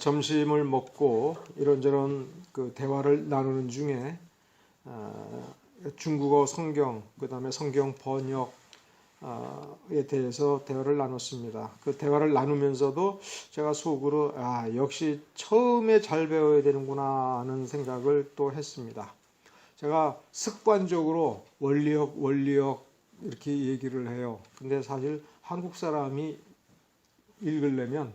점심을 먹고 이런저런 그 대화를 나누는 중에 중국어 성경, 그 다음에 성경 번역에 대해서 대화를 나눴습니다. 그 대화를 나누면서도 제가 속으로 역시 처음에 잘 배워야 되는구나 하는 생각을 또 했습니다. 제가 습관적으로 원리역 이렇게 얘기를 해요. 근데 사실 한국 사람이 읽으려면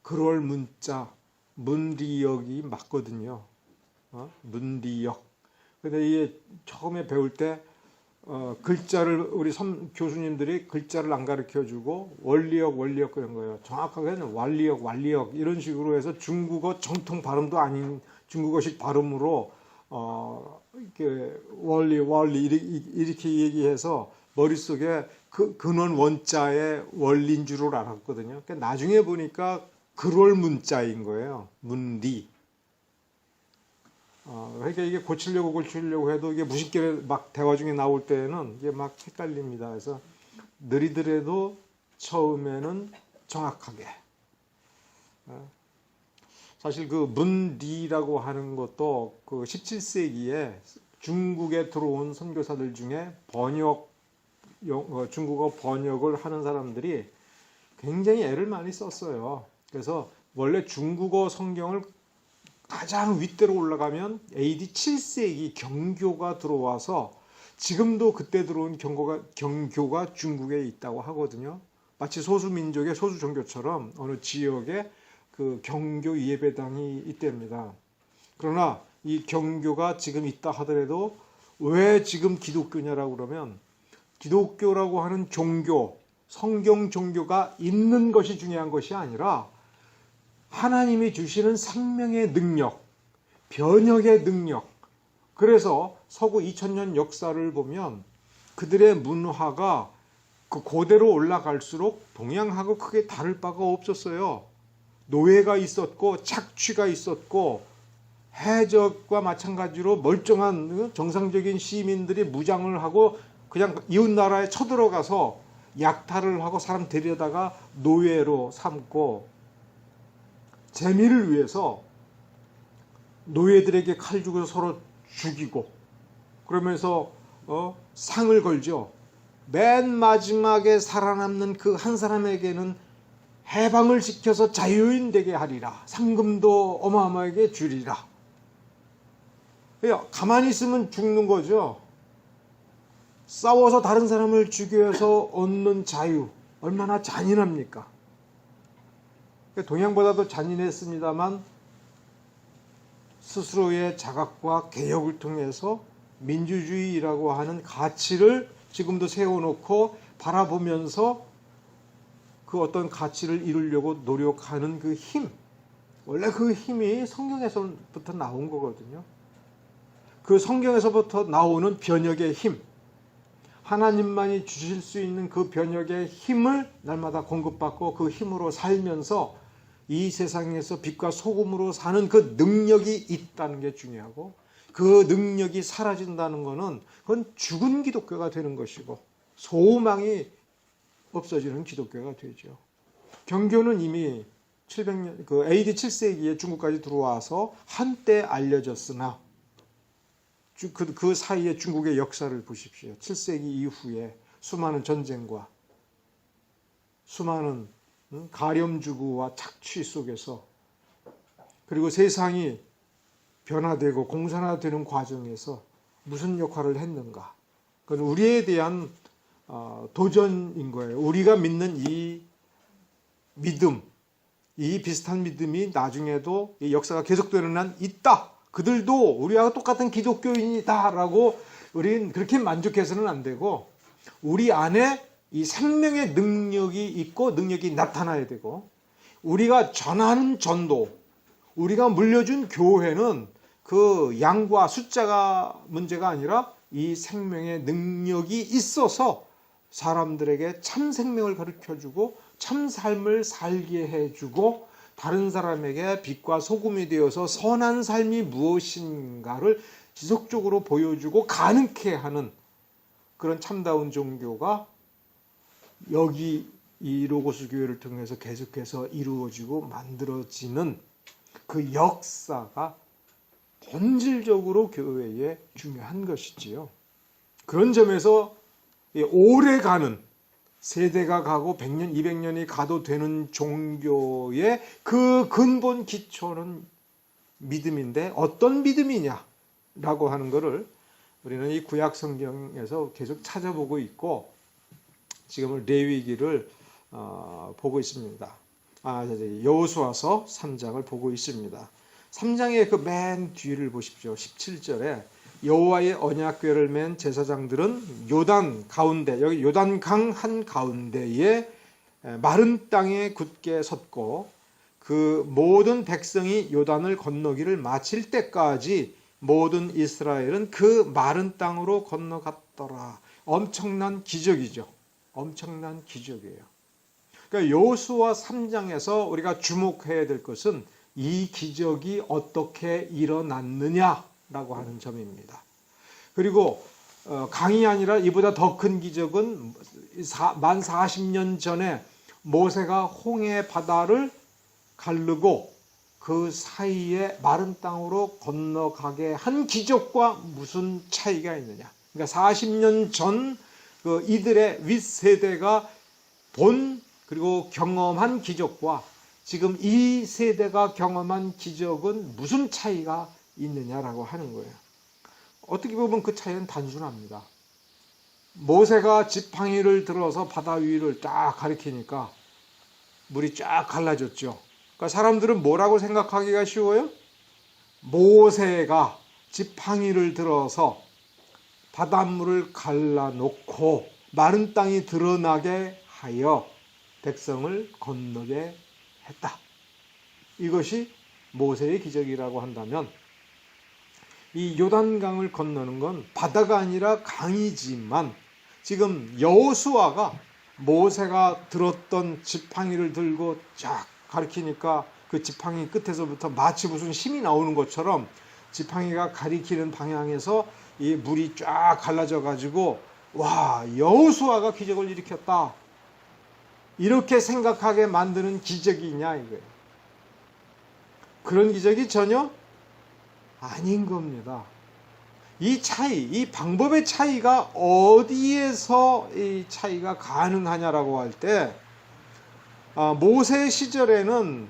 그럴 문자, 문리역이 맞거든요. 문리역. 근데 이게 처음에 배울 때 글자를 우리 교수님들이 글자를 안 가르쳐주고 원리역 그런 거예요. 정확하게는 완리역 이런 식으로 해서 중국어 정통 발음도 아닌 중국어식 발음으로 이렇게 원리 이렇게 얘기해서 머릿속에 그 근원 원자의 원리인 줄을 알았거든요. 그러니까 나중에 보니까 그럴 문자인 거예요. 문리. 그러니까 이게 고치려고 해도 이게 무식결에 막 대화 중에 나올 때는 이게 막 헷갈립니다. 그래서 느리더라도 처음에는 정확하게. 사실 그 문리라고 하는 것도 그 17세기에 중국에 들어온 선교사들 중에 중국어 번역을 하는 사람들이 굉장히 애를 많이 썼어요. 그래서 원래 중국어 성경을 가장 윗대로 올라가면 AD 7세기 경교가 들어와서 지금도 그때 들어온 경교가 중국에 있다고 하거든요. 마치 소수민족의 소수종교처럼 어느 지역에 그 경교 예배당이 있답니다. 그러나 이 경교가 지금 있다 하더라도 왜 지금 기독교냐라고 그러면 기독교라고 하는 종교, 성경 종교가 있는 것이 중요한 것이 아니라 하나님이 주시는 생명의 능력, 변혁의 능력. 그래서 서구 2000년 역사를 보면 그들의 문화가 그 고대로 올라갈수록 동양하고 크게 다를 바가 없었어요. 노예가 있었고 착취가 있었고 해적과 마찬가지로 멀쩡한 정상적인 시민들이 무장을 하고 그냥 이웃나라에 쳐들어가서 약탈을 하고 사람 데려다가 노예로 삼고 재미를 위해서 노예들에게 칼 주고 서로 죽이고 그러면서 상을 걸죠. 맨 마지막에 살아남는 그 한 사람에게는 해방을 시켜서 자유인 되게 하리라. 상금도 어마어마하게 주리라. 가만히 있으면 죽는 거죠. 싸워서 다른 사람을 죽여서 얻는 자유 얼마나 잔인합니까? 동양보다도 잔인했습니다만 스스로의 자각과 개혁을 통해서 민주주의라고 하는 가치를 지금도 세워놓고 바라보면서 그 어떤 가치를 이루려고 노력하는 그 힘, 원래 그 힘이 성경에서부터 나온 거거든요. 그 성경에서부터 나오는 변혁의 힘, 하나님만이 주실 수 있는 그 변혁의 힘을 날마다 공급받고 그 힘으로 살면서 이 세상에서 빛과 소금으로 사는 그 능력이 있다는 게 중요하고 그 능력이 사라진다는 것은 그건 죽은 기독교가 되는 것이고 소망이 없어지는 기독교가 되죠. 경교는 이미 700년, 그 AD 7세기에 중국까지 들어와서 한때 알려졌으나 그 사이에 중국의 역사를 보십시오. 7세기 이후에 수많은 전쟁과 수많은 가렴주구와 착취 속에서 그리고 세상이 변화되고 공산화되는 과정에서 무슨 역할을 했는가. 그건 우리에 대한 도전인 거예요. 우리가 믿는 이 믿음, 이 비슷한 믿음이 나중에도 이 역사가 계속되는 한 있다. 그들도 우리와 똑같은 기독교인이다라고 우리는 그렇게 만족해서는 안 되고 우리 안에 이 생명의 능력이 있고 능력이 나타나야 되고 우리가 전하는 전도, 우리가 물려준 교회는 그 양과 숫자가 문제가 아니라 이 생명의 능력이 있어서 사람들에게 참 생명을 가르쳐주고 참 삶을 살게 해주고 다른 사람에게 빛과 소금이 되어서 선한 삶이 무엇인가를 지속적으로 보여주고 가능케 하는 그런 참다운 종교가 여기 이 로고스 교회를 통해서 계속해서 이루어지고 만들어지는 그 역사가 본질적으로 교회에 중요한 것이지요. 그런 점에서 오래 가는, 세대가 가고 100년, 200년이 가도 되는 종교의 그 근본 기초는 믿음인데 어떤 믿음이냐라고 하는 것을 우리는 이 구약 성경에서 계속 찾아보고 있고 지금은 레위기를 보고 있습니다. 여호수아서 3장을 보고 있습니다. 3장의 그 맨 뒤를 보십시오. 17절에 여호와의 언약궤를 맨 제사장들은 요단 가운데, 여기 요단강 한 가운데에 마른 땅에 굳게 섰고 그 모든 백성이 요단을 건너기를 마칠 때까지 모든 이스라엘은 그 마른 땅으로 건너갔더라. 엄청난 기적이죠. 엄청난 기적이에요. 그러니까 여호수아 3장에서 우리가 주목해야 될 것은 이 기적이 어떻게 일어났느냐라고 하는 점입니다. 그리고 강이 아니라 이보다 더 큰 기적은 만 40년 전에 모세가 홍해 바다를 가르고 그 사이에 마른 땅으로 건너가게 한 기적과 무슨 차이가 있느냐. 그러니까 40년 전 그 이들의 윗세대가 본 그리고 경험한 기적과 지금 이 세대가 경험한 기적은 무슨 차이가 있느냐라고 하는 거예요. 어떻게 보면 그 차이는 단순합니다. 모세가 지팡이를 들어서 바다 위를 쫙 가리키니까 물이 쫙 갈라졌죠. 그러니까 사람들은 뭐라고 생각하기가 쉬워요? 모세가 지팡이를 들어서 바닷물을 갈라놓고 마른 땅이 드러나게 하여 백성을 건너게 했다. 이것이 모세의 기적이라고 한다면 이 요단강을 건너는 건 바다가 아니라 강이지만 지금 여호수아가 모세가 들었던 지팡이를 들고 쫙 가리키니까 그 지팡이 끝에서부터 마치 무슨 힘이 나오는 것처럼 지팡이가 가리키는 방향에서 이 물이 쫙 갈라져 가지고 와, 여호수아가 기적을 일으켰다. 이렇게 생각하게 만드는 기적이냐 이거예요. 그런 기적이 전혀 아닌 겁니다. 이 차이, 이 방법의 차이가 어디에서 이 차이가 가능하냐라고 할 때 모세 시절에는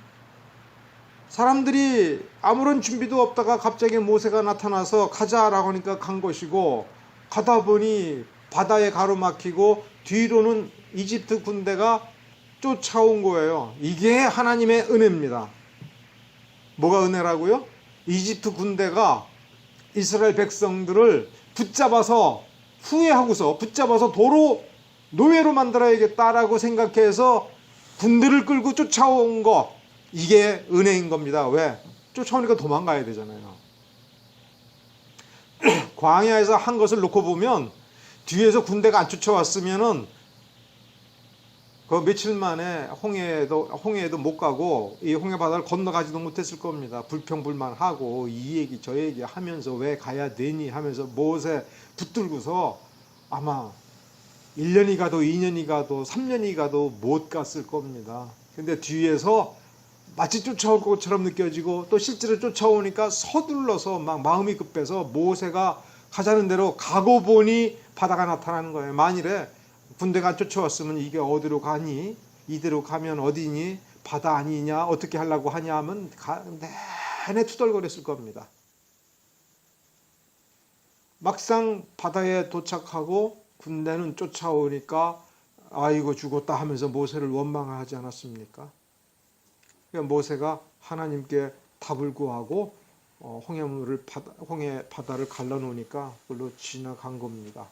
사람들이 아무런 준비도 없다가 갑자기 모세가 나타나서 가자라고 하니까 간 것이고 가다 보니 바다에 가로막히고 뒤로는 이집트 군대가 쫓아온 거예요. 이게 하나님의 은혜입니다. 뭐가 은혜라고요? 이집트 군대가 이스라엘 백성들을 붙잡아서 후회하고서 붙잡아서 도로 노예로 만들어야겠다라고 생각해서 군대를 끌고 쫓아온 거, 이게 은혜인 겁니다. 왜? 쫓아오니까 도망가야 되잖아요. 광야에서 한 것을 놓고 보면 뒤에서 군대가 안 쫓아왔으면은 그 며칠 만에 홍해에도 못 가고 이 홍해 바다를 건너가지도 못했을 겁니다. 불평불만하고 이 얘기 저 얘기 하면서 왜 가야 되니 하면서 모세 붙들고서 아마 1년이 가도 2년이 가도 3년이 가도 못 갔을 겁니다. 근데 뒤에서 마치 쫓아올 것처럼 느껴지고 또 실제로 쫓아오니까 서둘러서 막 마음이 급해서 모세가 가자는 대로 가고 보니 바다가 나타나는 거예요. 만일에 군대가 쫓아왔으면 이게 어디로 가니? 이대로 가면 어디니? 바다 아니냐? 어떻게 하려고 하냐 하면 내내 투덜거렸을 겁니다. 막상 바다에 도착하고 군대는 쫓아오니까 아이고 죽었다 하면서 모세를 원망하지 않았습니까? 그러니까 모세가 하나님께 답을 구하고 홍해 바다를 갈라놓으니까 그걸로 지나간 겁니다.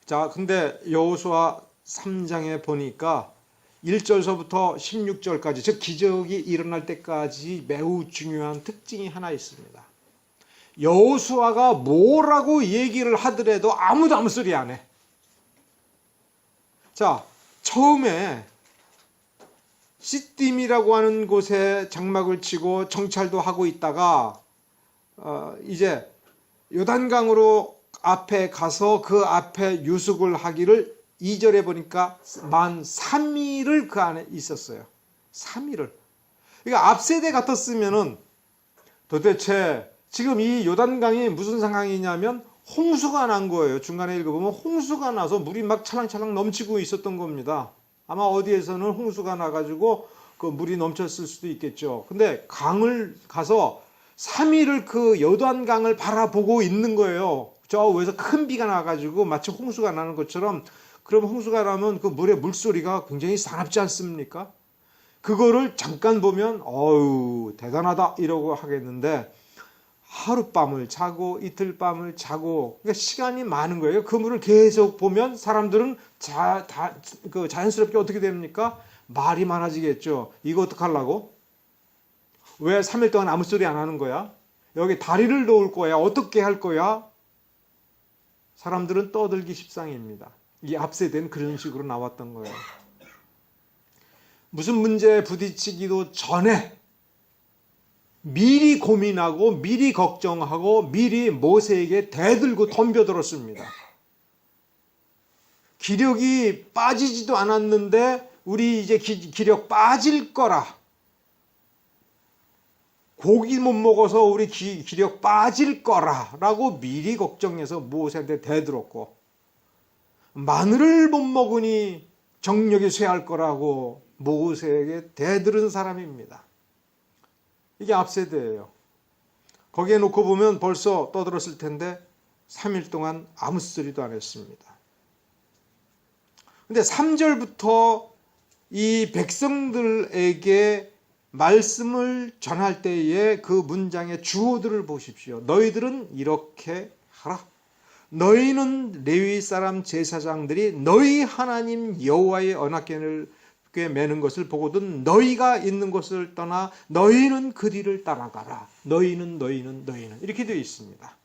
자, 근데 여호수아 3장에 보니까 1절서부터 16절까지, 즉 기적이 일어날 때까지 매우 중요한 특징이 하나 있습니다. 여호수아가 뭐라고 얘기를 하더라도 아무도 아무 소리 안 해. 자, 처음에 시딤이라고 하는 곳에 장막을 치고 정찰도 하고 있다가 이제 요단강으로 앞에 가서 그 앞에 유숙을 하기를 2절에 보니까 만 3일을 그 안에 있었어요. 3일을. 그러니까 앞세대 같았으면은 도대체 지금 이 요단강이 무슨 상황이냐면 홍수가 난 거예요. 중간에 읽어보면 홍수가 나서 물이 막 찰랑찰랑 넘치고 있었던 겁니다. 아마 어디에서는 홍수가 나가지고 그 물이 넘쳤을 수도 있겠죠. 근데 강을 가서 3일을 그 요단강을 바라보고 있는 거예요. 저 위에서 큰 비가 나가지고 마치 홍수가 나는 것처럼. 그럼 홍수가 나면 그 물의 물소리가 굉장히 사납지 않습니까? 그거를 잠깐 보면 어우 대단하다 이러고 하겠는데 하룻밤을 자고 이틀 밤을 자고 그러니까 시간이 많은 거예요. 그 물을 계속 보면 사람들은 자연스럽게 어떻게 됩니까? 말이 많아지겠죠. 이거 어떡하려고? 왜 3일 동안 아무 소리 안 하는 거야? 여기 다리를 놓을 거야? 어떻게 할 거야? 사람들은 떠들기 십상입니다. 이 앞세대는 그런 식으로 나왔던 거예요. 무슨 문제에 부딪히기도 전에 미리 고민하고 미리 걱정하고 미리 모세에게 대들고 덤벼들었습니다. 기력이 빠지지도 않았는데 우리 이제 기력 빠질 거라. 고기 못 먹어서 우리 기력 빠질 거라라고 미리 걱정해서 모세한테 대들었고 마늘을 못 먹으니 정력이 쇠할 거라고 모세에게 대들은 사람입니다. 이게 앞세대예요. 거기에 놓고 보면 벌써 떠들었을 텐데 3일 동안 아무 소리도 안 했습니다. 근데 3절부터 이 백성들에게 말씀을 전할 때에 그 문장의 주어들을 보십시오. 너희들은 이렇게 하라. 너희는 레위 사람 제사장들이 너희 하나님 여호와의 언약궤를 매는 것을 보거든 너희가 있는 곳을 떠나 너희는 그 뒤를 따라가라. 너희는 이렇게 되어 있습니다.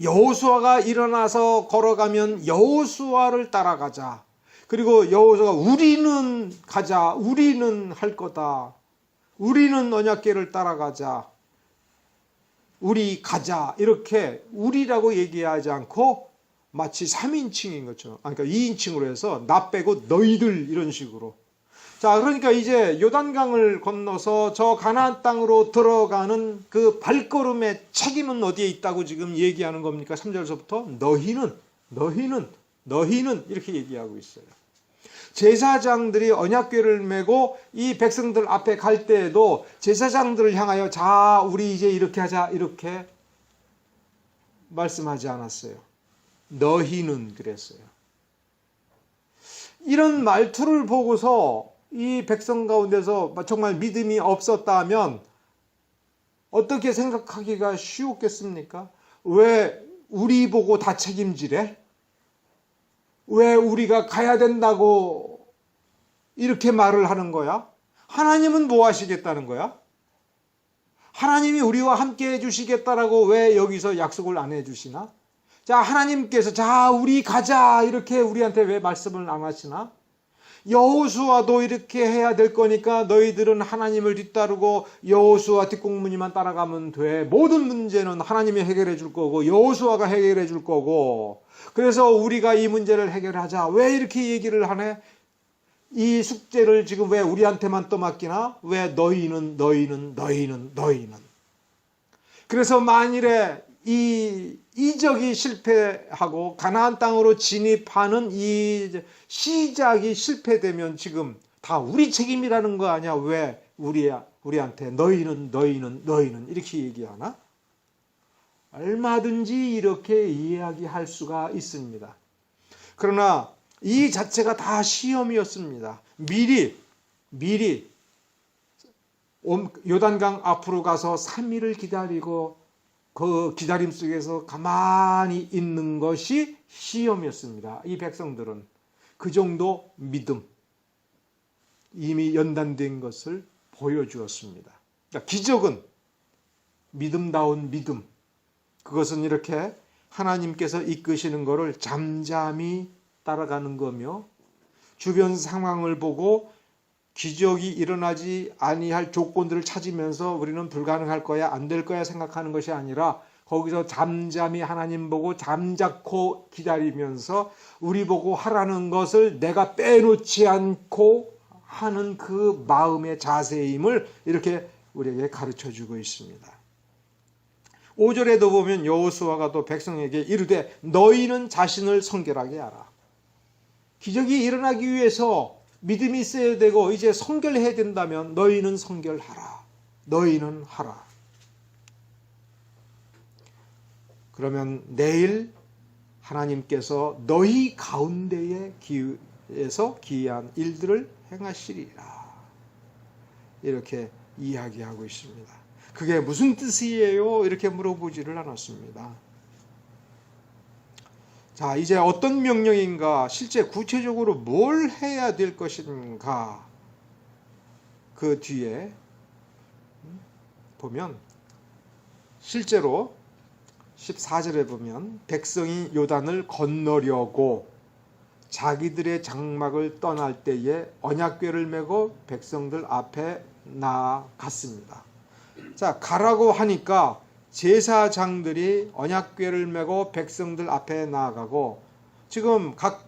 여호수아가 일어나서 걸어가면 여호수아를 따라가자. 그리고 여호수아가 우리는 가자. 우리는 할 거다. 우리는 언약궤를 따라가자. 우리 가자. 이렇게 우리라고 얘기하지 않고 마치 3인칭인 것처럼, 그러니까 2인칭으로 해서 나 빼고 너희들 이런 식으로. 자, 그러니까 이제 요단강을 건너서 저 가나안 땅으로 들어가는 그 발걸음의 책임은 어디에 있다고 지금 얘기하는 겁니까? 3절서부터 너희는 이렇게 얘기하고 있어요. 제사장들이 언약궤를 메고 이 백성들 앞에 갈 때에도 제사장들을 향하여 자, 우리 이제 이렇게 하자 이렇게 말씀하지 않았어요. 너희는 그랬어요. 이런 말투를 보고서 이 백성 가운데서 정말 믿음이 없었다면 어떻게 생각하기가 쉬웠겠습니까? 왜 우리 보고 다 책임지래? 왜 우리가 가야 된다고 이렇게 말을 하는 거야? 하나님은 뭐 하시겠다는 거야? 하나님이 우리와 함께 해주시겠다라고 왜 여기서 약속을 안 해주시나? 자, 하나님께서 자 우리 가자 이렇게 우리한테 왜 말씀을 안 하시나? 여호수아도 이렇게 해야 될 거니까 너희들은 하나님을 뒤따르고 여호수아 뒷공무니만 따라가면 돼. 모든 문제는 하나님이 해결해 줄 거고 여호수아가 해결해 줄 거고 그래서 우리가 이 문제를 해결하자. 왜 이렇게 얘기를 하네? 이 숙제를 지금 왜 우리한테만 떠맡기나? 왜 너희는 그래서 만일에 이 이적이 실패하고 가나안 땅으로 진입하는 이 시작이 실패되면 지금 다 우리 책임이라는 거 아니야? 왜 우리한테 너희는 이렇게 얘기하나? 얼마든지 이렇게 이야기할 수가 있습니다. 그러나 이 자체가 다 시험이었습니다. 미리 요단강 앞으로 가서 3일을 기다리고 그 기다림 속에서 가만히 있는 것이 시험이었습니다. 이 백성들은 그 정도 믿음, 이미 연단된 것을 보여주었습니다. 그러니까 기적은 믿음다운 믿음, 그것은 이렇게 하나님께서 이끄시는 것을 잠잠히 따라가는 거며 주변 상황을 보고 기적이 일어나지 아니할 조건들을 찾으면서 우리는 불가능할 거야, 안 될 거야 생각하는 것이 아니라 거기서 잠잠히 하나님 보고 잠자코 기다리면서 우리 보고 하라는 것을 내가 빼놓지 않고 하는 그 마음의 자세임을 이렇게 우리에게 가르쳐주고 있습니다. 5절에도 보면 여호수아가 또 백성에게 이르되 너희는 자신을 성결하게 하라. 기적이 일어나기 위해서 믿음이 있어야 되고 이제 성결해야 된다면 너희는 성결하라. 너희는 하라. 그러면 내일 하나님께서 너희 가운데에서 기이한 일들을 행하시리라. 이렇게 이야기하고 있습니다. 그게 무슨 뜻이에요? 이렇게 물어보지를 않았습니다. 자, 이제 어떤 명령인가, 실제 구체적으로 뭘 해야 될 것인가, 그 뒤에 보면 실제로 14절에 보면 백성이 요단을 건너려고 자기들의 장막을 떠날 때에 언약궤를 메고 백성들 앞에 나아갔습니다. 자, 가라고 하니까 제사장들이 언약궤를 메고 백성들 앞에 나아가고 지금 각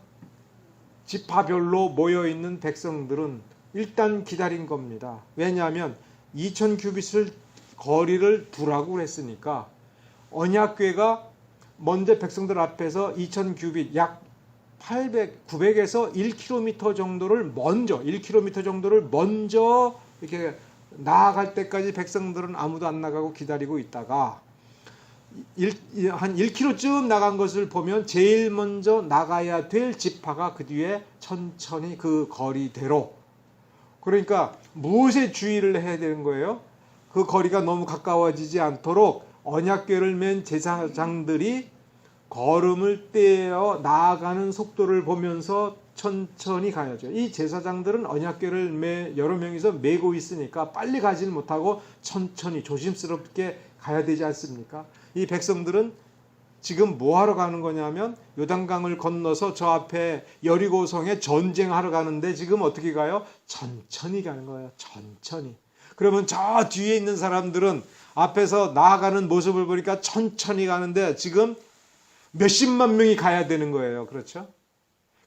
지파별로 모여있는 백성들은 일단 기다린 겁니다. 왜냐하면 2000규빗을 거리를 두라고 그랬으니까 언약궤가 먼저 백성들 앞에서 2000규빗 약 900에서 1km 정도를 먼저 1km 정도를 먼저 이렇게 나아갈 때까지 백성들은 아무도 안 나가고 기다리고 있다가 한 1km쯤 나간 것을 보면 제일 먼저 나가야 될 지파가 그 뒤에 천천히 그 거리대로, 그러니까 무엇에 주의를 해야 되는 거예요? 그 거리가 너무 가까워지지 않도록 언약궤를 맨 제사장들이 걸음을 떼어 나아가는 속도를 보면서 천천히 가야죠. 이 제사장들은 언약궤를 여러 명이서 메고 있으니까 빨리 가지는 못하고 천천히 조심스럽게 가야 되지 않습니까? 이 백성들은 지금 뭐 하러 가는 거냐면 요단강을 건너서 저 앞에 여리고성에 전쟁하러 가는데 지금 어떻게 가요? 천천히 가는 거예요. 천천히. 그러면 저 뒤에 있는 사람들은 앞에서 나아가는 모습을 보니까 천천히 가는데 지금 몇십만 명이 가야 되는 거예요. 그렇죠?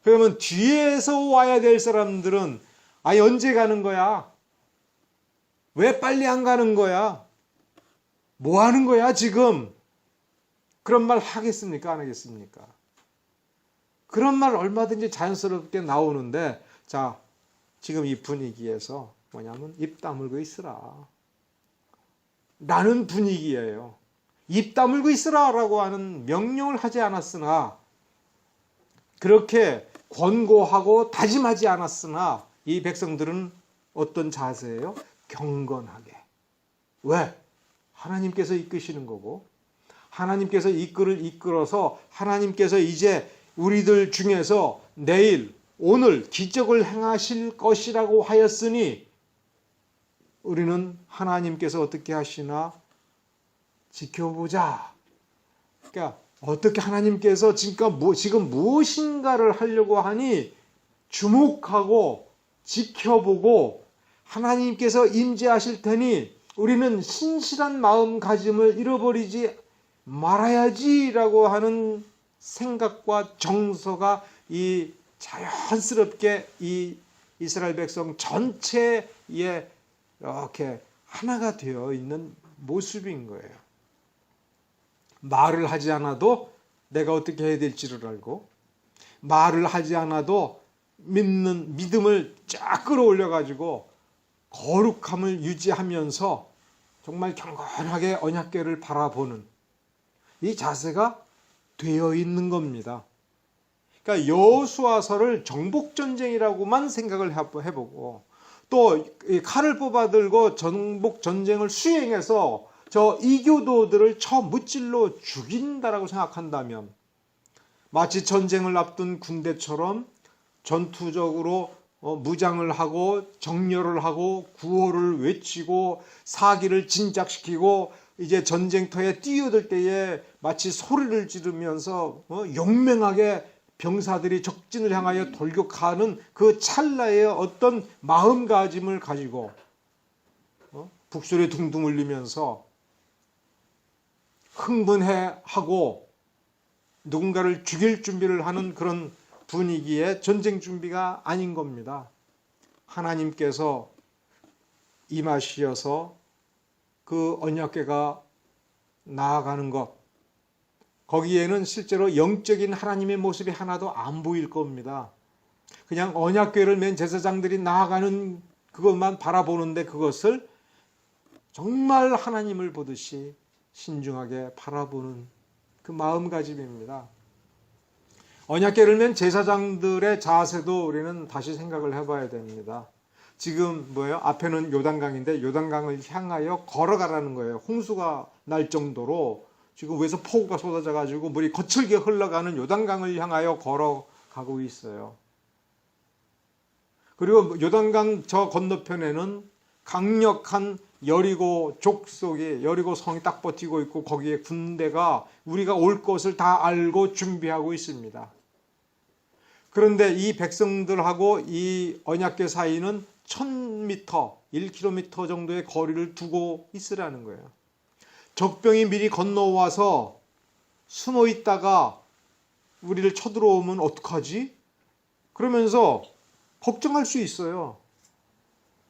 그러면 뒤에서 와야 될 사람들은 아니 언제 가는 거야? 왜 빨리 안 가는 거야? 뭐 하는 거야 지금? 그런 말 하겠습니까? 안 하겠습니까? 그런 말 얼마든지 자연스럽게 나오는데, 자, 지금 이 분위기에서 뭐냐면 입 다물고 있으라. 라는 분위기예요. 입 다물고 있으라 라고 하는 명령을 하지 않았으나, 그렇게 권고하고 다짐하지 않았으나 이 백성들은 어떤 자세예요? 경건하게. 왜? 하나님께서 이끄시는 거고, 하나님께서 이끌어서 하나님께서 이제 우리들 중에서 내일 오늘 기적을 행하실 것이라고 하였으니 우리는 하나님께서 어떻게 하시나 지켜보자. 그러니까 어떻게 하나님께서 지금 무엇인가를 하려고 하니 주목하고 지켜보고 하나님께서 임재하실 테니 우리는 신실한 마음가짐을 잃어버리지 말아야지라고 하는 생각과 정서가 이 자연스럽게 이 이스라엘 백성 전체에 이렇게 하나가 되어 있는 모습인 거예요. 말을 하지 않아도 내가 어떻게 해야 될지를 알고, 말을 하지 않아도 믿음을 쫙 끌어올려 가지고 거룩함을 유지하면서 정말 경건하게 언약궤를 바라보는 이 자세가 되어 있는 겁니다. 그러니까 여호수아서를 정복전쟁이라고만 생각을 해보고 또 칼을 뽑아들고 정복전쟁을 수행해서 저 이교도들을 쳐 무찔러 죽인다라고 생각한다면 마치 전쟁을 앞둔 군대처럼 전투적으로 무장을 하고 정렬을 하고 구호를 외치고 사기를 진작시키고 이제 전쟁터에 뛰어들 때에 마치 소리를 지르면서 용맹하게 병사들이 적진을 향하여 돌격하는 그 찰나의 어떤 마음가짐을 가지고 북소리 둥둥 울리면서 흥분해하고 누군가를 죽일 준비를 하는 그런 분위기의 전쟁 준비가 아닌 겁니다. 하나님께서 임하시어서 그 언약궤가 나아가는 것, 거기에는 실제로 영적인 하나님의 모습이 하나도 안 보일 겁니다. 그냥 언약궤를 맨 제사장들이 나아가는 그것만 바라보는데 그것을 정말 하나님을 보듯이 신중하게 바라보는 그 마음가짐입니다. 언약궤를 맨 제사장들의 자세도 우리는 다시 생각을 해봐야 됩니다. 지금 앞에는 요단강인데 요단강을 향하여 걸어가라는 거예요. 홍수가 날 정도로 지금 위에서 폭우가 쏟아져 가지고 물이 거칠게 흘러가는 요단강을 향하여 걸어가고 있어요. 그리고 요단강 저 건너편에는 강력한 여리고 족속이, 여리고 성이 딱 버티고 있고 거기에 군대가 우리가 올 것을 다 알고 준비하고 있습니다. 그런데 이 백성들하고 이 언약궤 사이는 1000m, 1km 정도의 거리를 두고 있으라는 거예요. 적병이 미리 건너와서 숨어 있다가 우리를 쳐들어오면 어떡하지? 그러면서 걱정할 수 있어요.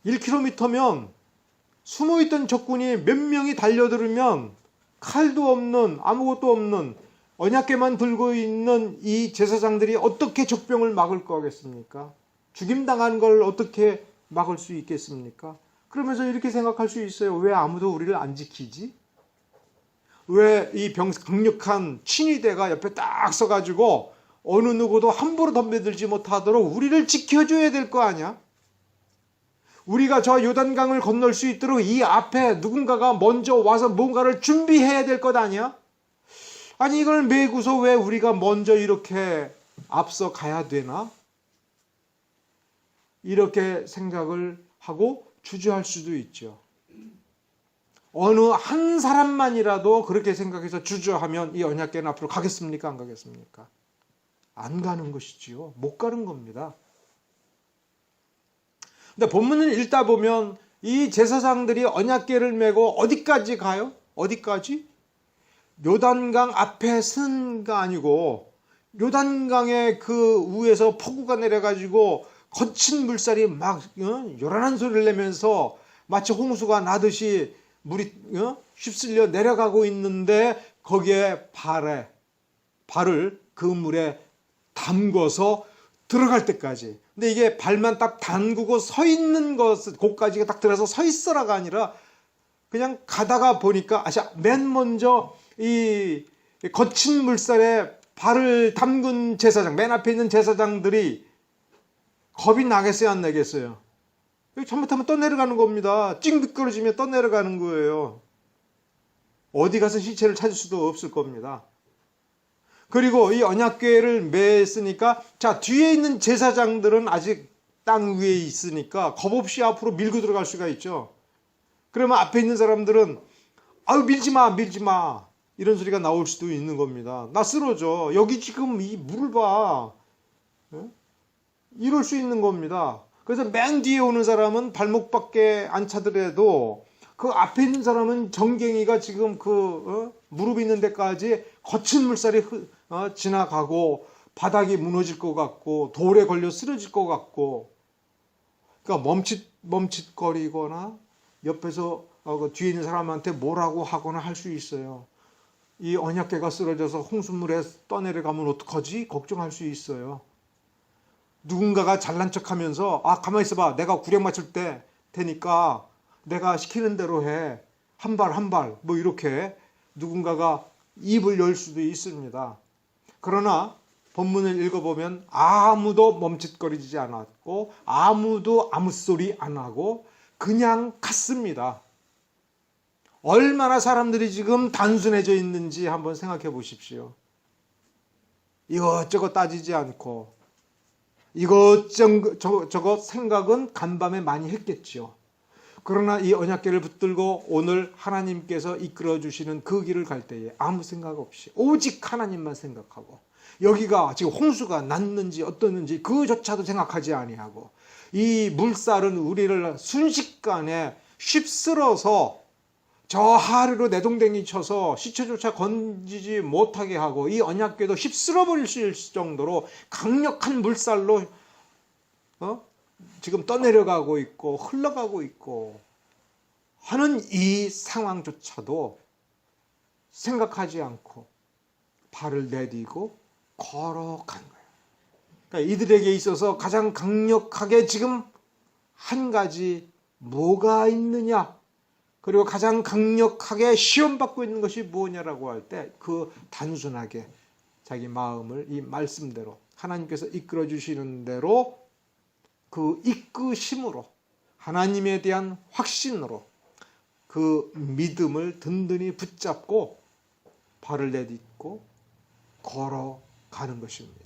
1km면 숨어있던 적군이 몇 명이 달려들으면 칼도 없는, 아무것도 없는 언약궤만 들고 있는 이 제사장들이 어떻게 적병을 막을 거겠습니까? 죽임당하는 걸 어떻게 막을 수 있겠습니까? 그러면서 이렇게 생각할 수 있어요. 왜 아무도 우리를 안 지키지? 왜 이 강력한 친위대가 옆에 딱 서가지고 어느 누구도 함부로 덤벼들지 못하도록 우리를 지켜줘야 될 거 아니야? 우리가 저 요단강을 건널 수 있도록 이 앞에 누군가가 먼저 와서 뭔가를 준비해야 될 것 아니야? 아니 이걸 메고서 왜 우리가 먼저 이렇게 앞서 가야 되나? 이렇게 생각을 하고 주저할 수도 있죠. 어느 한 사람만이라도 그렇게 생각해서 주저하면 이 언약궤는 앞으로 가겠습니까? 안 가겠습니까? 안 가는 것이지요. 못 가는 겁니다. 근데 본문을 읽다 보면 이 제사장들이 언약궤를 메고 어디까지 가요? 어디까지? 요단강 앞에 선가 아니고 요단강의 그 위에서 폭우가 내려가지고 거친 물살이 막 요란한 소리를 내면서 마치 홍수가 나듯이 물이 휩쓸려 내려가고 있는데 거기에 발을 그 물에 담궈서 들어갈 때까지. 근데 이게 발만 딱 담그고 서 있는 것, 곳까지가 딱 들어서 서 있어라가 아니라 그냥 가다가 보니까 맨 먼저 이 거친 물살에 발을 담근 제사장, 맨 앞에 있는 제사장들이 겁이 나겠어요, 안 나겠어요? 잘못하면 떠내려가는 겁니다. 찡득거려지면 떠내려가는 거예요. 어디 가서 시체를 찾을 수도 없을 겁니다. 그리고 이 언약궤를 메으니까 자 뒤에 있는 제사장들은 아직 땅 위에 있으니까 겁 없이 앞으로 밀고 들어갈 수가 있죠. 그러면 앞에 있는 사람들은 아유 밀지 마 이런 소리가 나올 수도 있는 겁니다. 나 쓰러져. 여기 지금 이 물을 봐. 이럴 수 있는 겁니다. 그래서 맨 뒤에 오는 사람은 발목밖에 안 차더라도 그 앞에 있는 사람은 정갱이가 지금 무릎 있는 데까지 거친 물살이 지나가고 바닥이 무너질 것 같고 돌에 걸려 쓰러질 것 같고, 그러니까 멈칫거리거나 옆에서 그 뒤에 있는 사람한테 뭐라고 하거나 할 수 있어요. 이 언약궤가 쓰러져서 홍수물에 떠내려가면 어떡하지? 걱정할 수 있어요. 누군가가 잘난 척하면서 가만히 있어봐, 내가 구령 맞출 테니까 내가 시키는 대로 해, 한 발 뭐 이렇게 누군가가 입을 열 수도 있습니다. 그러나 본문을 읽어보면 아무도 멈칫거리지 않았고 아무도 아무 소리 안 하고 그냥 갔습니다. 얼마나 사람들이 지금 단순해져 있는지 한번 생각해 보십시오. 이것저것 따지지 않고 이것저것 생각은 간밤에 많이 했겠죠. 그러나 이 언약궤를 붙들고 오늘 하나님께서 이끌어 주시는 그 길을 갈 때에 아무 생각 없이 오직 하나님만 생각하고, 여기가 지금 홍수가 났는지 어떻는지 그조차도 생각하지 아니하고, 이 물살은 우리를 순식간에 휩쓸어서 저 하루로 내동댕이 쳐서 시체조차 건지지 못하게 하고 이 언약궤도 휩쓸어 버릴 수 있을 정도로 강력한 물살로 지금 떠내려가고 있고 흘러가고 있고 하는 이 상황조차도 생각하지 않고 발을 내디고 걸어간 거예요. 그러니까 이들에게 있어서 가장 강력하게 지금 한 가지 뭐가 있느냐, 그리고 가장 강력하게 시험받고 있는 것이 뭐냐라고 할 때 그 단순하게 자기 마음을 이 말씀대로 하나님께서 이끌어 주시는 대로 그 이끄심으로 하나님에 대한 확신으로 그 믿음을 든든히 붙잡고 발을 내딛고 걸어가는 것입니다.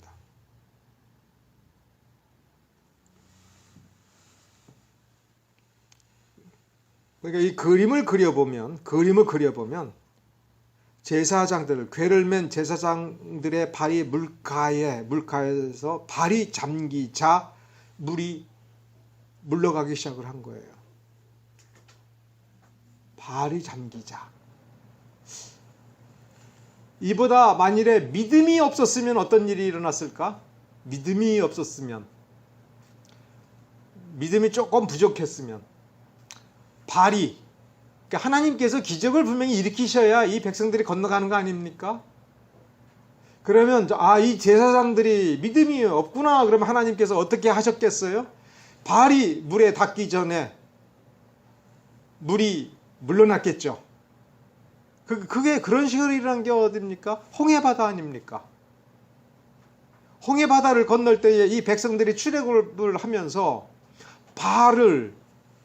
그러니까 이 그림을 그려보면 제사장들, 궤를 맨 제사장들의 발이 물가에서 발이 잠기자 물이 물러가기 시작을 한 거예요. 발이 잠기자. 이보다 만일에 믿음이 없었으면 어떤 일이 일어났을까? 믿음이 없었으면, 믿음이 조금 부족했으면, 발이, 그러니까 하나님께서 기적을 분명히 일으키셔야 이 백성들이 건너가는 거 아닙니까? 그러면 이 제사장들이 믿음이 없구나. 그러면 하나님께서 어떻게 하셨겠어요? 발이 물에 닿기 전에 물이 물러났겠죠. 그게 그런 식으로 일어난 게 어딥니까? 홍해바다 아닙니까? 홍해바다를 건널 때에 이 백성들이 출애굽을 하면서 발을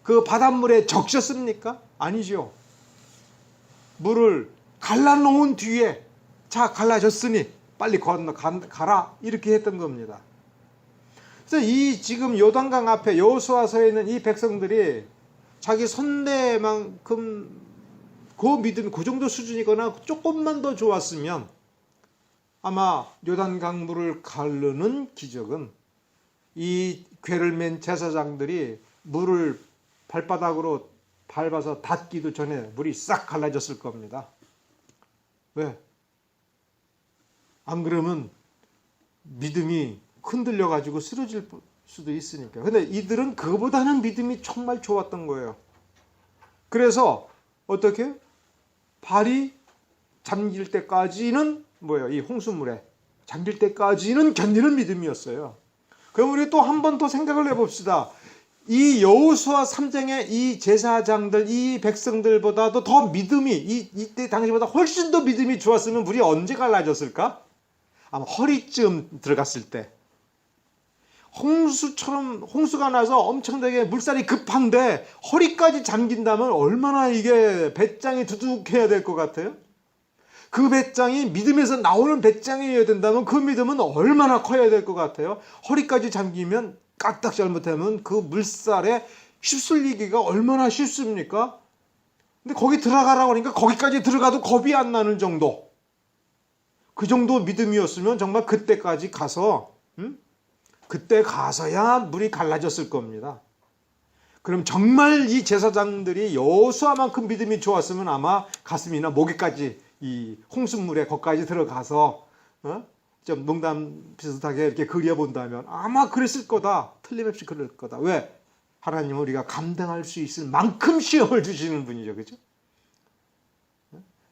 그 바닷물에 적셨습니까? 아니죠. 물을 갈라놓은 뒤에 자, 갈라졌으니 빨리 가라, 이렇게 했던 겁니다. 그래서 이 지금 요단강 앞에 여호수아서에 있는 이 백성들이 자기 손대만큼 그 믿음, 그 정도 수준이거나 조금만 더 좋았으면 아마 요단강 물을 가르는 기적은 이 궤를 맨 제사장들이 물을 발바닥으로 밟아서 닿기도 전에 물이 싹 갈라졌을 겁니다. 왜? 안 그러면 믿음이 흔들려 가지고 쓰러질 수도 있으니까. 근데 이들은 그보다는 믿음이 정말 좋았던 거예요. 그래서 어떻게? 발이 잠길 때까지는 뭐예요? 이 홍수물에 잠길 때까지는 견디는 믿음이었어요. 그럼 우리 또 한 번 더 생각을 해봅시다. 이 여호수아 3장의 이 제사장들, 이 백성들보다도 더 믿음이 이때 당시보다 훨씬 더 믿음이 좋았으면 물이 언제 갈라졌을까? 아마 허리쯤 들어갔을 때. 홍수가 나서 엄청나게 물살이 급한데 허리까지 잠긴다면 얼마나 이게 배짱이 두둑해야 될 것 같아요? 그 배짱이 믿음에서 나오는 배짱이어야 된다면 그 믿음은 얼마나 커야 될 것 같아요? 허리까지 잠기면 까딱 잘못하면 그 물살에 휩쓸리기가 얼마나 쉽습니까? 근데 거기 들어가라고 하니까 거기까지 들어가도 겁이 안 나는 정도. 그 정도 믿음이었으면 정말 그때까지 가서 그때 가서야 물이 갈라졌을 겁니다. 그럼 정말 이 제사장들이 여호수아만큼 믿음이 좋았으면 아마 가슴이나 목에까지 이 홍수물에 거기까지 들어가서 좀 농담 비슷하게 이렇게 그려본다면 아마 그랬을 거다. 틀림없이 그럴 거다. 왜? 하나님은 우리가 감당할 수 있을 만큼 시험을 주시는 분이죠. 그죠?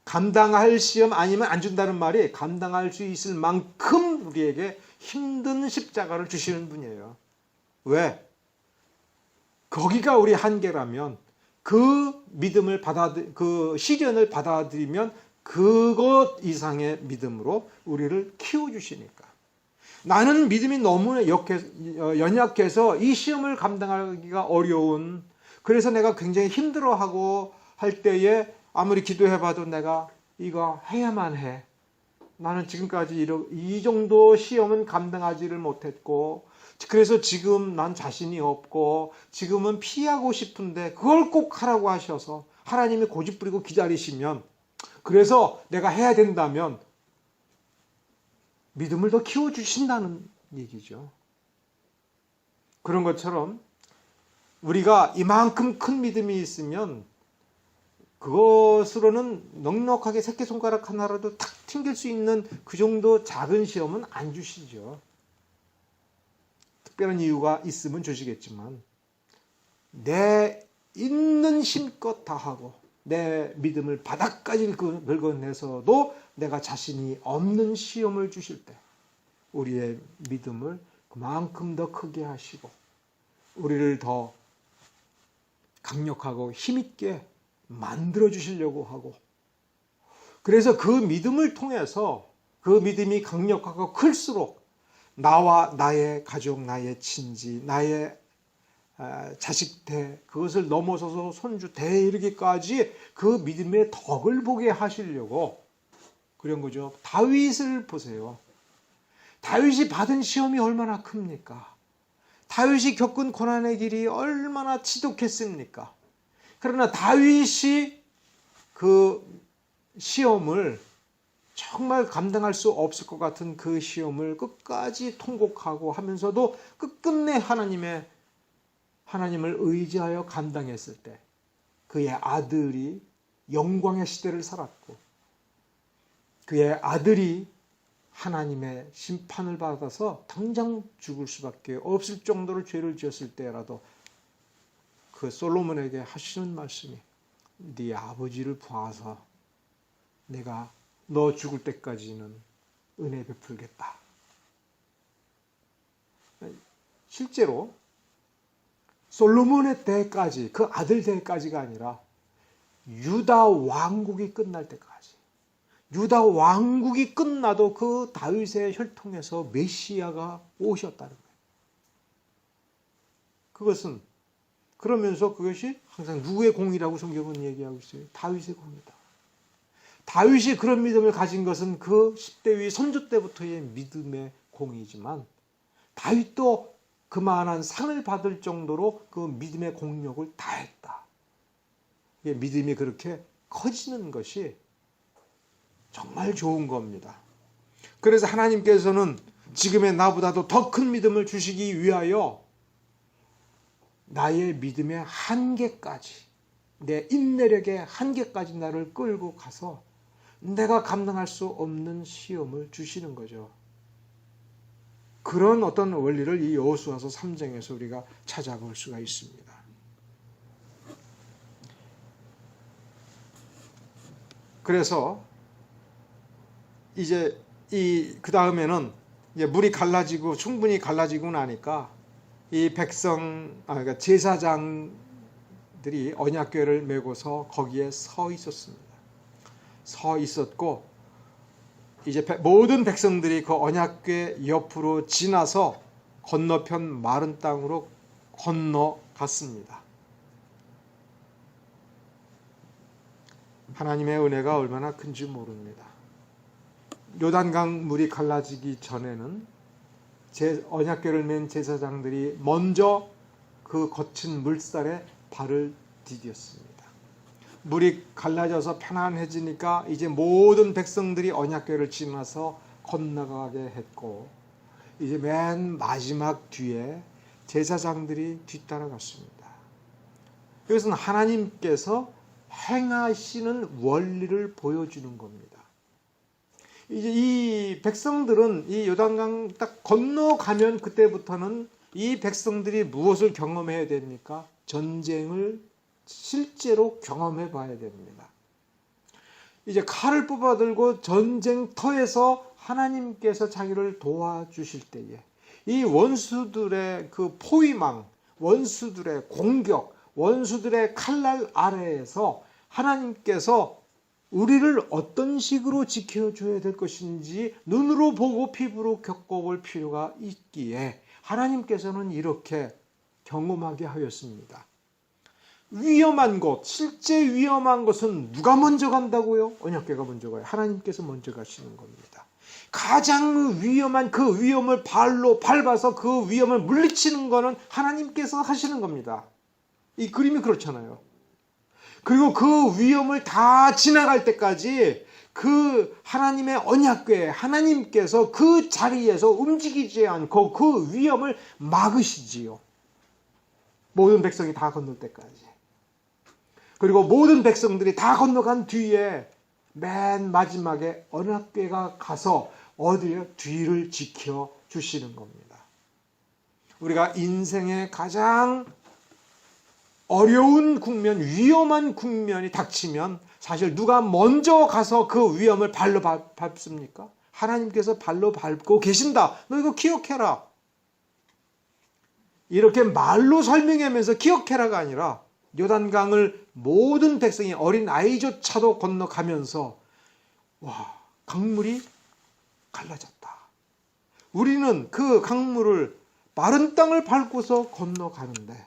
감당할 시험 아니면 안 준다는 말이 감당할 수 있을 만큼 우리에게 힘든 십자가를 주시는 분이에요. 왜? 거기가 우리 한계라면 그 믿음을 그 시련을 받아들이면 그것 이상의 믿음으로 우리를 키워주시니까. 나는 믿음이 너무 연약해서 이 시험을 감당하기가 어려운, 그래서 내가 굉장히 힘들어하고 할 때에 아무리 기도해봐도 내가 이거 해야만 해. 나는 지금까지 이 정도 시험은 감당하지를 못했고, 그래서 지금 난 자신이 없고 지금은 피하고 싶은데 그걸 꼭 하라고 하셔서 하나님이 고집부리고 기다리시면, 그래서 내가 해야 된다면 믿음을 더 키워주신다는 얘기죠. 그런 것처럼 우리가 이만큼 큰 믿음이 있으면 그것으로는 넉넉하게 새끼손가락 하나라도 탁 튕길 수 있는 그 정도 작은 시험은 안 주시죠. 특별한 이유가 있으면 주시겠지만 내 있는 힘껏 다하고 내 믿음을 바닥까지 긁어내서도 내가 자신이 없는 시험을 주실 때 우리의 믿음을 그만큼 더 크게 하시고 우리를 더 강력하고 힘있게 만들어 주시려고 하고, 그래서 그 믿음을 통해서 그 믿음이 강력하고 클수록 나와 나의 가족, 나의 친지, 나의 자식 대, 그것을 넘어서서 손주 대에 이르기까지 그 믿음의 덕을 보게 하시려고 그런 거죠. 다윗을 보세요. 다윗이 받은 시험이 얼마나 큽니까? 다윗이 겪은 고난의 길이 얼마나 지독했습니까? 그러나 다윗이 그 시험을 정말 감당할 수 없을 것 같은 그 시험을 끝까지 통곡하고 하면서도 끝끝내 하나님을 의지하여 감당했을 때 그의 아들이 영광의 시대를 살았고 그의 아들이 하나님의 심판을 받아서 당장 죽을 수밖에 없을 정도로 죄를 지었을 때라도 그 솔로몬에게 하시는 말씀이 네 아버지를 봐서 내가 너 죽을 때까지는 은혜 베풀겠다. 실제로 솔로몬의 때까지, 그 아들 때까지가 아니라 유다 왕국이 끝날 때까지, 유다 왕국이 끝나도 그 다윗의 혈통에서 메시아가 오셨다는 거예요. 그것은 그러면서 그것이 항상 누구의 공이라고 성경은 얘기하고 있어요? 다윗의 공이다. 다윗이 그런 믿음을 가진 것은 그 10대 위 선조 때부터의 믿음의 공이지만 다윗도 그만한 상을 받을 정도로 그 믿음의 공력을 다했다. 믿음이 그렇게 커지는 것이 정말 좋은 겁니다. 그래서 하나님께서는 지금의 나보다도 더 큰 믿음을 주시기 위하여 나의 믿음의 한계까지, 내 인내력의 한계까지 나를 끌고 가서 내가 감당할 수 없는 시험을 주시는 거죠. 그런 어떤 원리를 이 여호수아서 3장에서 우리가 찾아볼 수가 있습니다. 그래서 이제 그 다음에는 이제 물이 갈라지고 충분히 갈라지고 나니까 이 그러니까 제사장들이 언약궤를 메고서 거기에 서 있었습니다. 서 있었고 이제 모든 백성들이 그 언약궤 옆으로 지나서 건너편 마른 땅으로 건너갔습니다. 하나님의 은혜가 얼마나 큰지 모릅니다. 요단강 물이 갈라지기 전에는 언약궤를 맨 제사장들이 먼저 그 거친 물살에 발을 디뎠습니다. 물이 갈라져서 편안해지니까 이제 모든 백성들이 언약궤를 지나서 건너가게 했고 이제 맨 마지막 뒤에 제사장들이 뒤따라갔습니다. 이것은 하나님께서 행하시는 원리를 보여주는 겁니다. 이제 이 백성들은 이 요단강 딱 건너가면 그때부터는 이 백성들이 무엇을 경험해야 됩니까? 전쟁을 실제로 경험해 봐야 됩니다. 이제 칼을 뽑아들고 전쟁터에서 하나님께서 자기를 도와주실 때에 이 원수들의 그 포위망, 원수들의 공격, 원수들의 칼날 아래에서 하나님께서 우리를 어떤 식으로 지켜줘야 될 것인지 눈으로 보고 피부로 겪어볼 필요가 있기에 하나님께서는 이렇게 경험하게 하였습니다. 위험한 곳, 실제 위험한 것은 누가 먼저 간다고요? 언약궤가 먼저 가요. 하나님께서 먼저 가시는 겁니다. 가장 위험한 그 위험을 발로 밟아서 그 위험을 물리치는 것은 하나님께서 하시는 겁니다. 이 그림이 그렇잖아요. 그리고 그 위험을 다 지나갈 때까지 그 하나님의 언약궤, 하나님께서 그 자리에서 움직이지 않고 그 위험을 막으시지요. 모든 백성이 다 건널 때까지. 그리고 모든 백성들이 다 건너간 뒤에 맨 마지막에 언약궤가 가서 어디에 뒤를 지켜 주시는 겁니다. 우리가 인생의 가장 어려운 국면, 위험한 국면이 닥치면 사실 누가 먼저 가서 그 위험을 발로 밟습니까? 하나님께서 발로 밟고 계신다. 너 이거 기억해라. 이렇게 말로 설명하면서 기억해라가 아니라 요단강을 모든 백성이 어린 아이조차도 건너가면서 와, 강물이 갈라졌다. 우리는 그 강물을 마른 땅을 밟고서 건너가는데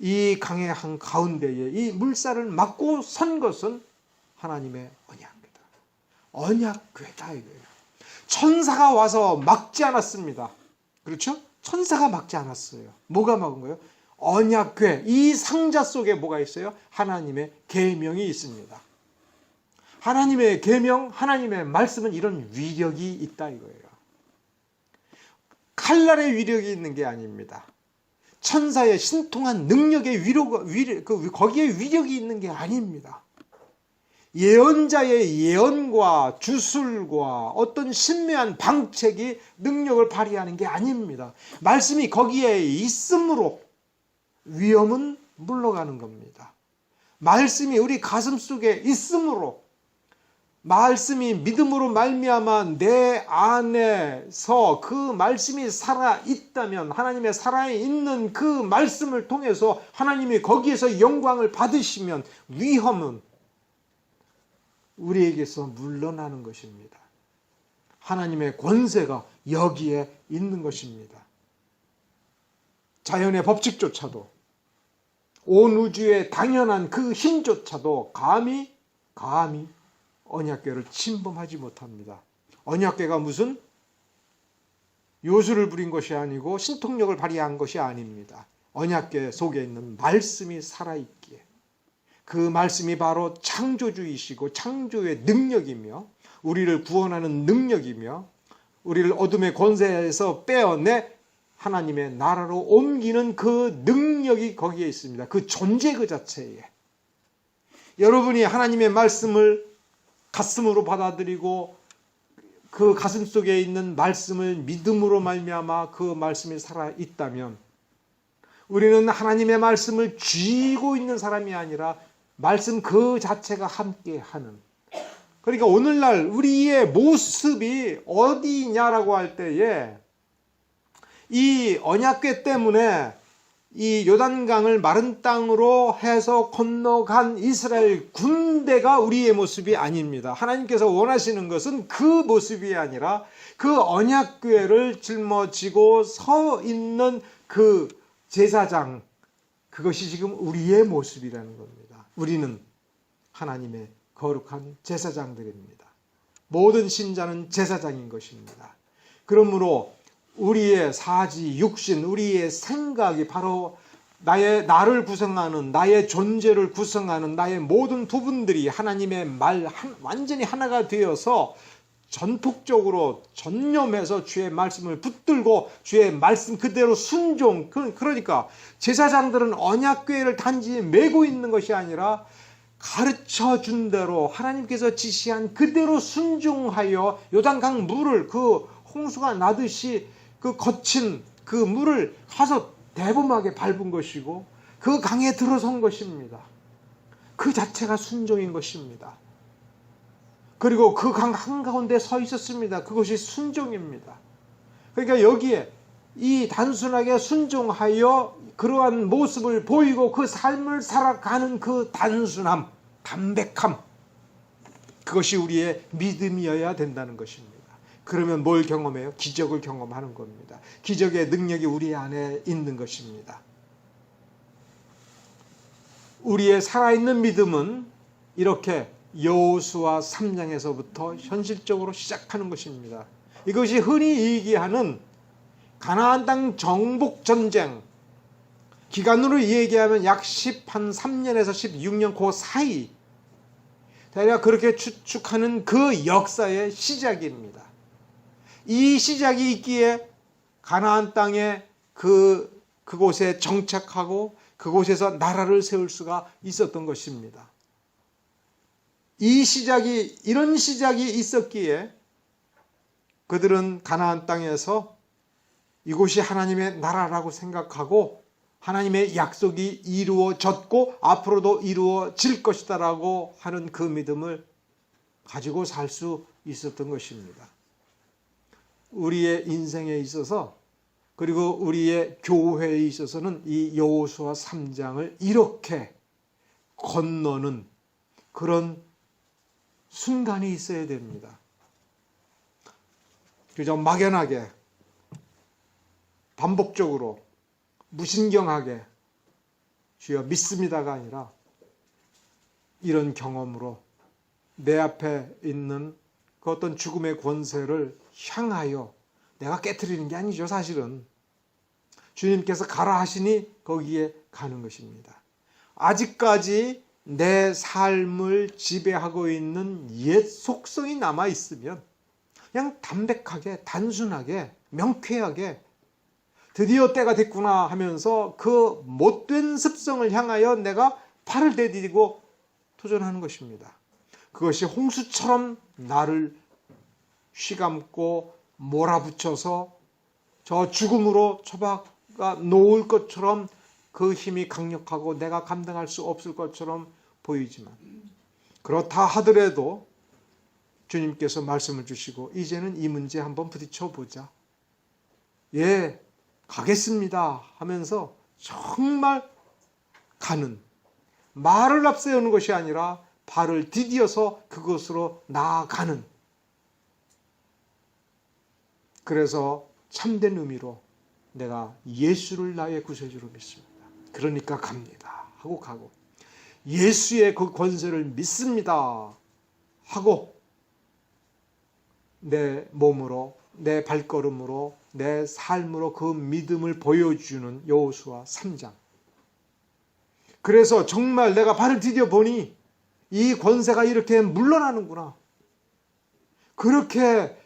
이 강의 한 가운데에 이 물살을 막고 선 것은 하나님의 언약궤다. 언약궤다 이거예요. 천사가 와서 막지 않았습니다. 그렇죠? 천사가 막지 않았어요. 뭐가 막은 거예요? 언약궤, 이 상자 속에 뭐가 있어요? 하나님의 계명이 있습니다. 하나님의 계명, 하나님의 말씀은 이런 위력이 있다 이거예요. 칼날의 위력이 있는 게 아닙니다. 천사의 신통한 능력의 거기에 위력이 있는 게 아닙니다. 예언자의 예언과 주술과 어떤 신묘한 방책이 능력을 발휘하는 게 아닙니다. 말씀이 거기에 있으므로 위험은 물러가는 겁니다. 말씀이 우리 가슴 속에 있으므로, 말씀이 믿음으로 말미암아 내 안에서 그 말씀이 살아있다면, 하나님의 살아있는 그 말씀을 통해서 하나님이 거기에서 영광을 받으시면 위험은 우리에게서 물러나는 것입니다. 하나님의 권세가 여기에 있는 것입니다. 자연의 법칙조차도, 온 우주의 당연한 그 힘조차도 감히 언약궤를 침범하지 못합니다. 언약궤가 무슨 요술을 부린 것이 아니고 신통력을 발휘한 것이 아닙니다. 언약궤 속에 있는 말씀이 살아있기에, 그 말씀이 바로 창조주이시고 창조의 능력이며 우리를 구원하는 능력이며 우리를 어둠의 권세에서 빼어내 하나님의 나라로 옮기는 그 능력이 거기에 있습니다. 그 존재 그 자체에. 여러분이 하나님의 말씀을 가슴으로 받아들이고 그 가슴 속에 있는 말씀을 믿음으로 말미암아 그 말씀이 살아있다면, 우리는 하나님의 말씀을 쥐고 있는 사람이 아니라 말씀 그 자체가 함께하는, 그러니까 오늘날 우리의 모습이 어디냐라고 할 때에 이 언약궤 때문에 이 요단강을 마른 땅으로 해서 건너간 이스라엘 군대가 우리의 모습이 아닙니다. 하나님께서 원하시는 것은 그 모습이 아니라 그 언약궤를 짊어지고 서 있는 그 제사장, 그것이 지금 우리의 모습이라는 겁니다. 우리는 하나님의 거룩한 제사장들입니다. 모든 신자는 제사장인 것입니다. 그러므로 우리의 사지, 육신, 우리의 생각이 바로 나를 구성하는, 나의 존재를 구성하는 나의 모든 부분들이 하나님의 완전히 하나가 되어서 전폭적으로 전념해서 주의 말씀을 붙들고 주의 말씀 그대로 순종. 그러니까 제사장들은 언약궤를 단지 메고 있는 것이 아니라 가르쳐 준 대로 하나님께서 지시한 그대로 순종하여 요단강 물을, 그 홍수가 나듯이 그 거친 그 물을 가서 대범하게 밟은 것이고 그 강에 들어선 것입니다. 그 자체가 순종인 것입니다. 그리고 그 강 한가운데 서 있었습니다. 그것이 순종입니다. 그러니까 여기에 이 단순하게 순종하여 그러한 모습을 보이고 그 삶을 살아가는 그 단순함, 담백함, 그것이 우리의 믿음이어야 된다는 것입니다. 그러면 뭘 경험해요? 기적을 경험하는 겁니다. 기적의 능력이 우리 안에 있는 것입니다. 우리의 살아있는 믿음은 이렇게 여호수아 3장에서부터 현실적으로 시작하는 것입니다. 이것이 흔히 얘기하는 가나안 땅 정복 전쟁, 기간으로 얘기하면 약 13년에서 16년 그 사이, 대략 그렇게 추측하는 그 역사의 시작입니다. 이 시작이 있기에 가나안 땅에 그곳에 정착하고 그곳에서 나라를 세울 수가 있었던 것입니다. 이런 시작이 있었기에 그들은 가나안 땅에서 이곳이 하나님의 나라라고 생각하고 하나님의 약속이 이루어졌고 앞으로도 이루어질 것이다라고 하는 그 믿음을 가지고 살 수 있었던 것입니다. 우리의 인생에 있어서 그리고 우리의 교회에 있어서는 이 여호수아 3장을 이렇게 건너는 그런 순간이 있어야 됩니다. 그저 막연하게 반복적으로 무신경하게 주여 믿습니다가 아니라 이런 경험으로 내 앞에 있는 그 어떤 죽음의 권세를 향하여 내가 깨트리는 게 아니죠. 사실은 주님께서 가라 하시니 거기에 가는 것입니다. 아직까지 내 삶을 지배하고 있는 옛 속성이 남아있으면 그냥 담백하게 단순하게 명쾌하게 드디어 때가 됐구나 하면서 그 못된 습성을 향하여 내가 팔을 내디디고 도전하는 것입니다. 그것이 홍수처럼 나를 휘감고 몰아붙여서 저 죽음으로 처박아 놓을 것처럼 그 힘이 강력하고 내가 감당할 수 없을 것처럼 보이지만 그렇다 하더라도 주님께서 말씀을 주시고 이제는 이 문제 한번 부딪혀 보자. 예, 가겠습니다 하면서 정말 가는, 말을 앞세우는 것이 아니라 발을 디디어서 그곳으로 나아가는, 그래서 참된 의미로 내가 예수를 나의 구세주로 믿습니다. 그러니까 갑니다 하고 가고 예수의 그 권세를 믿습니다 하고 내 몸으로 내 발걸음으로 내 삶으로 그 믿음을 보여주는 여호수아 3장. 그래서 정말 내가 발을 디뎌 보니 이 권세가 이렇게 물러나는구나. 그렇게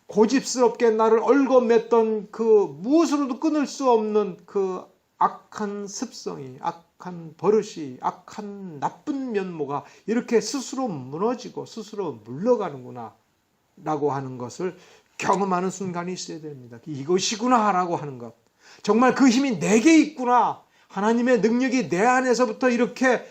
고집스럽게 나를 얽어맸던 그 무엇으로도 끊을 수 없는 그 악한 습성이, 악한 버릇이, 악한 나쁜 면모가 이렇게 스스로 무너지고 스스로 물러가는구나 라고 하는 것을 경험하는 순간이 있어야 됩니다. 이것이구나 라고 하는 것, 정말 그 힘이 내게 있구나, 하나님의 능력이 내 안에서부터 이렇게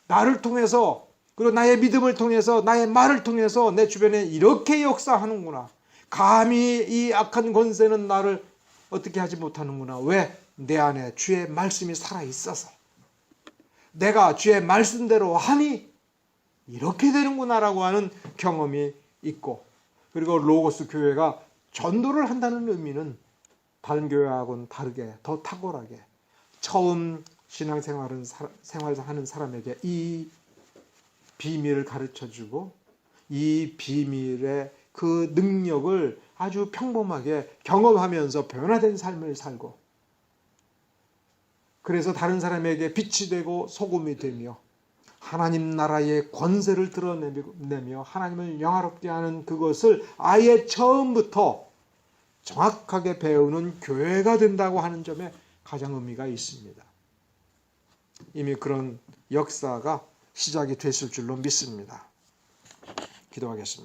나를 통해서 그리고 나의 믿음을 통해서 나의 말을 통해서 내 주변에 이렇게 역사하는구나. 감히 이 악한 권세는 나를 어떻게 하지 못하는구나. 왜? 내 안에 주의 말씀이 살아있어서 내가 주의 말씀대로 하니 이렇게 되는구나라고 하는 경험이 있고, 그리고 로고스 교회가 전도를 한다는 의미는 다른 교회하고는 다르게 더 탁월하게 처음 신앙생활을 하는 사람에게 이 비밀을 가르쳐주고 이 비밀의 그 능력을 아주 평범하게 경험하면서 변화된 삶을 살고, 그래서 다른 사람에게 빛이 되고 소금이 되며 하나님 나라의 권세를 드러내며 하나님을 영화롭게 하는 그것을 아예 처음부터 정확하게 배우는 교회가 된다고 하는 점에 가장 의미가 있습니다. 이미 그런 역사가 시작이 됐을 줄로 믿습니다. 기도하겠습니다.